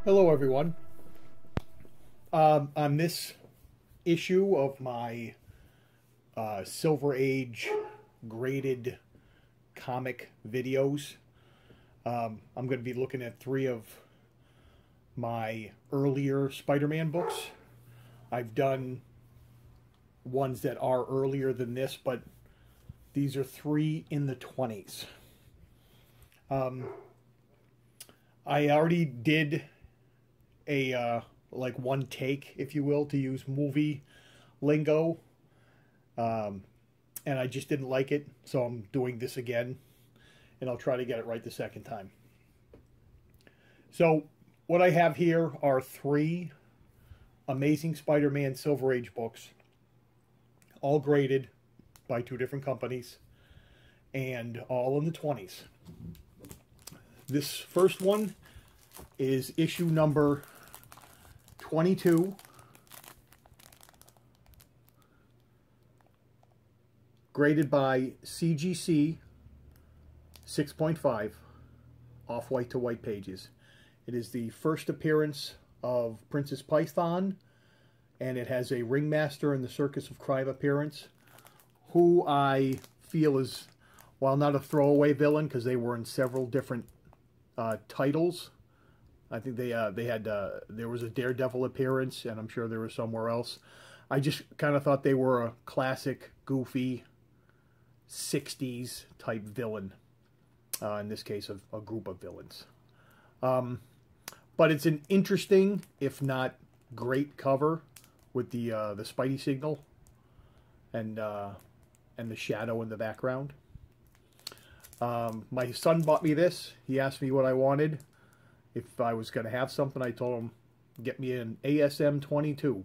Hello everyone. On this issue of my Silver Age graded comic videos, I'm going to be looking at 3 of my earlier Spider-Man books. I've done ones that are earlier than this, but these are 3 in the 20s. I already did a like one take, if you will, to use movie lingo, and I just didn't like it, so I'm doing this again, and I'll try to get it right the second time. So what I have here are 3 Amazing Spider-Man Silver Age books, all graded by 2 different companies and all in the 20s. This first one is issue number 22, graded by CGC 6.5, off-white to white pages. It is the first appearance of Princess Python, and it has a Ringmaster in the Circus of Crime appearance, who I feel is, while not a throwaway villain, because they were in several different titles. I think they had there was a Daredevil appearance, and I'm sure there was somewhere else. I just kind of thought they were a classic, goofy 60s type villain. In this case, a group of villains. But it's an interesting, if not great, cover with the Spidey signal and the shadow in the background. My son bought me this. He asked me what I wanted. If I was going to have something, I told him, get me an ASM 22.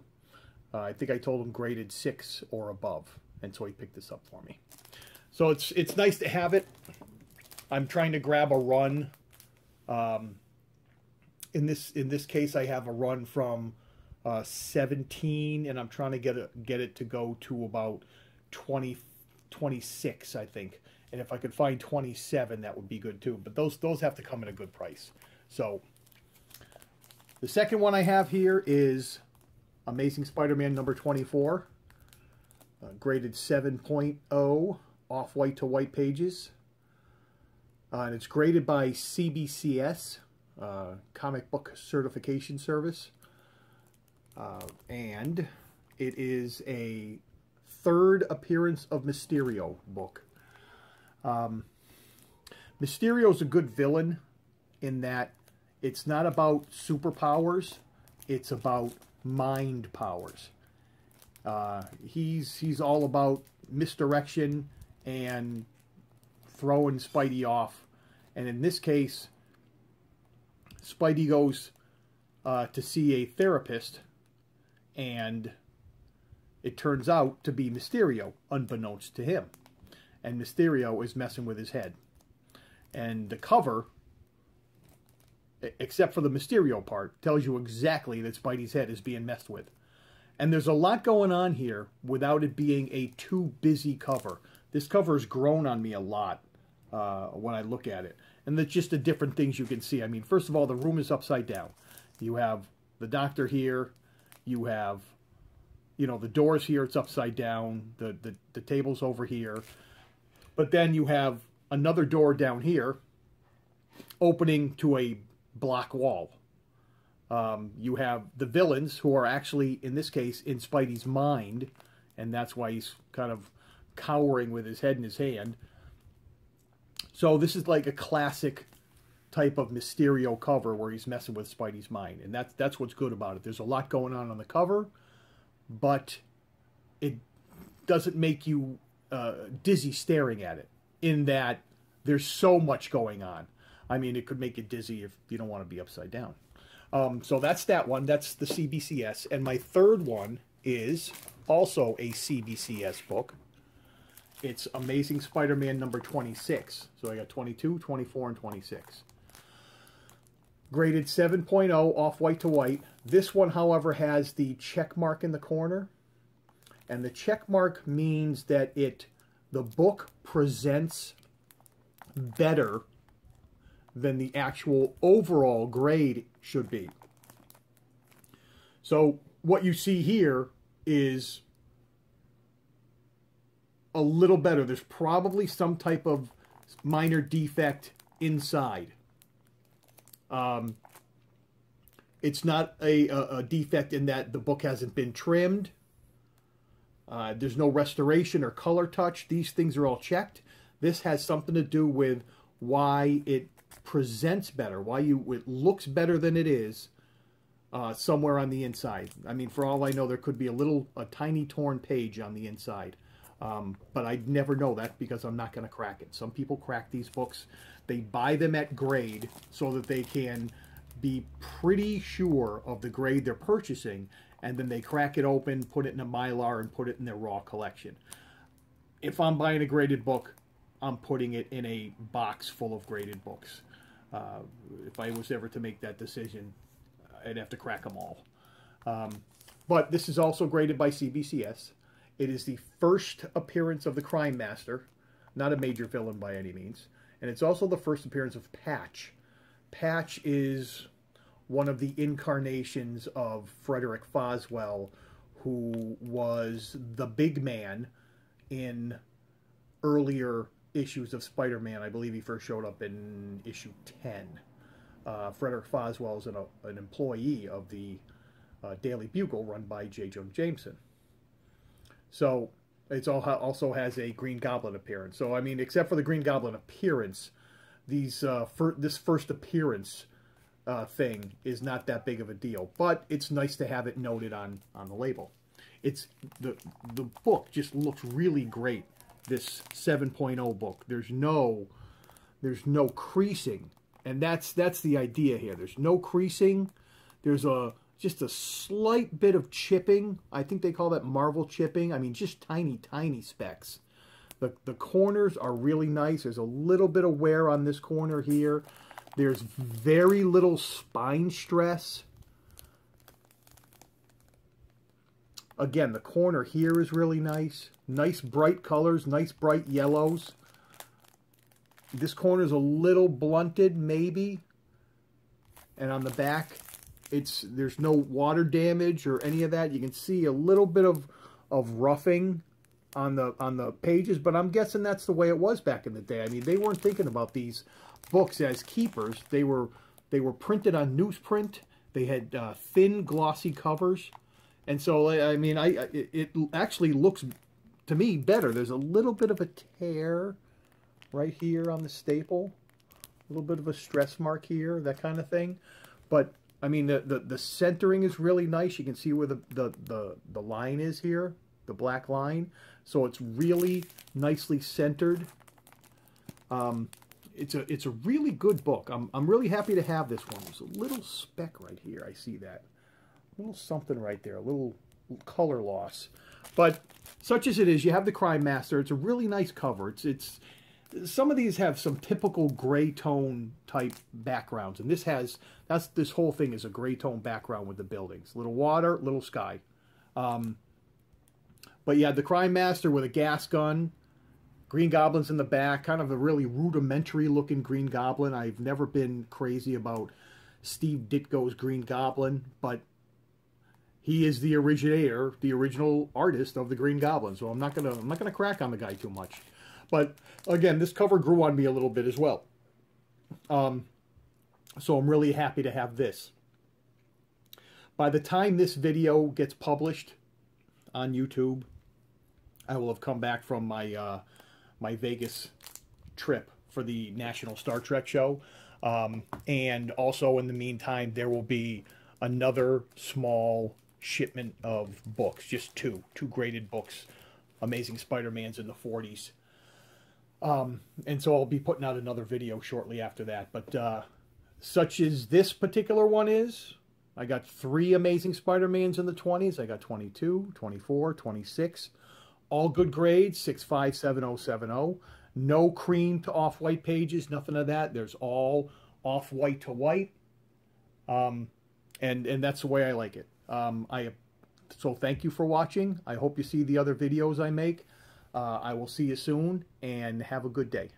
I think I told him graded 6 or above, and so he picked this up for me. So it's nice to have it. I'm trying to grab a run. In this case, I have a run from 17, and I'm trying to get it to go to about 26, I think. And if I could find 27, that would be good too. But those have to come at a good price. So the second one I have here is Amazing Spider-Man number 24, graded 7.0, off-white to white pages. And it's graded by CBCS, Comic Book Certification Service. And it is a 3rd appearance of Mysterio book. Mysterio's a good villain in that it's not about superpowers, it's about mind powers. He's all about misdirection and throwing Spidey off. And in this case, Spidey goes to see a therapist, and it turns out to be Mysterio, unbeknownst to him. And Mysterio is messing with his head. And the cover, except for the Mysterio part, tells you exactly that Spidey's head is being messed with. And there's a lot going on here without it being a too busy cover. This cover has grown on me a lot when I look at it. And that's just the different things you can see. I mean, first of all, the room is upside down. You have the doctor here. You have, you know, the doors here, it's upside down. The table's over here. But then you have another door down here opening to a block wall. You have the villains, who are actually, in this case, in Spidey's mind, and that's why he's kind of cowering with his head in his hand. So this is like a classic type of Mysterio cover where he's messing with Spidey's mind, and that's what's good about it. There's a lot going on the cover, but it doesn't make you dizzy staring at it, in that there's so much going on. I mean, it could make you dizzy if you don't want to be upside down. So that's that one. That's the CBCS. And my third one is also a CBCS book. It's Amazing Spider-Man number 26. So I got 22, 24, and 26. Graded 7.0 off-white to white. This one, however, has the check mark in the corner. And the check mark means that the book presents better than the actual overall grade should be. So what you see here is a little better. There's probably some type of minor defect inside. It's not a defect in that the book hasn't been trimmed. There's no restoration or color touch. These things are all checked. This has something to do with why it presents better, why it looks better than it is somewhere on the inside. I mean, for all I know, there could be a tiny torn page on the inside. But I'd never know that because I'm not going to crack it. Some people crack these books. They buy them at grade so that they can be pretty sure of the grade they're purchasing, and then they crack it open, put it in a Mylar, and put it in their raw collection. If I'm buying a graded book, I'm putting it in a box full of graded books. If I was ever to make that decision, I'd have to crack them all. But this is also graded by CBCS. It is the first appearance of the Crime Master, not a major villain by any means. And it's also the first appearance of Patch. Patch is one of the incarnations of Frederick Foswell, who was the big man in earlier issues of Spider-Man. I believe he first showed up in issue 10. Frederick Foswell is an employee of the Daily Bugle run by J. Jonah Jameson. So it also has a Green Goblin appearance. So, I mean, except for the Green Goblin appearance, this first appearance thing is not that big of a deal. But it's nice to have it noted on the label. The book just looks really great, this 7.0 book. There's no creasing. And that's the idea here. There's no creasing. There's just a slight bit of chipping. I think they call that Marvel chipping. I mean, just tiny, tiny specks. The corners are really nice. There's a little bit of wear on this corner here. There's very little spine stress. Again, the corner here is really nice. Nice bright colors, nice bright yellows. This corner is a little blunted, maybe. And on the back, there's no water damage or any of that. You can see a little bit of roughing on the pages, but I'm guessing that's the way it was back in the day. I mean, they weren't thinking about these books as keepers. They were printed on newsprint. They had thin, glossy covers, and so I mean, it actually looks to me better. There's a little bit of a tear right here on the staple, a little bit of a stress mark here, that kind of thing, but I mean, the centering is really nice. You can see where the line is here, the black line. So it's really nicely centered. It's a really good book. I'm really happy to have this one. There's a little speck right here. I see that. A little something right there. A little color loss. But such as it is, you have the Crime Master. It's a really nice cover. Some of these have some typical gray tone type backgrounds, and this whole thing is a gray tone background with the buildings. Little water, little sky. But yeah, the Crime Master with a gas gun, Green Goblin's in the back, kind of a really rudimentary looking Green Goblin. I've never been crazy about Steve Ditko's Green Goblin, but he is the originator, the original artist of the Green Goblin. So I'm not gonna crack on the guy too much. But again, this cover grew on me a little bit as well. So I'm really happy to have this. By the time this video gets published on YouTube, I will have come back from my my Vegas trip for the National Star Trek show. And also in the meantime, there will be another small shipment of books, just two graded books, Amazing Spider-Mans in the 40s. And so I'll be putting out another video shortly after that. But such as this particular one is, I got 3 Amazing Spider-Mans in the 20s. I got 22, 24, 26. All good grades, 657070. No cream to off-white pages, nothing of that. There's all off-white to white. And that's the way I like it. So thank you for watching. I hope you see the other videos I make. I will see you soon, and have a good day.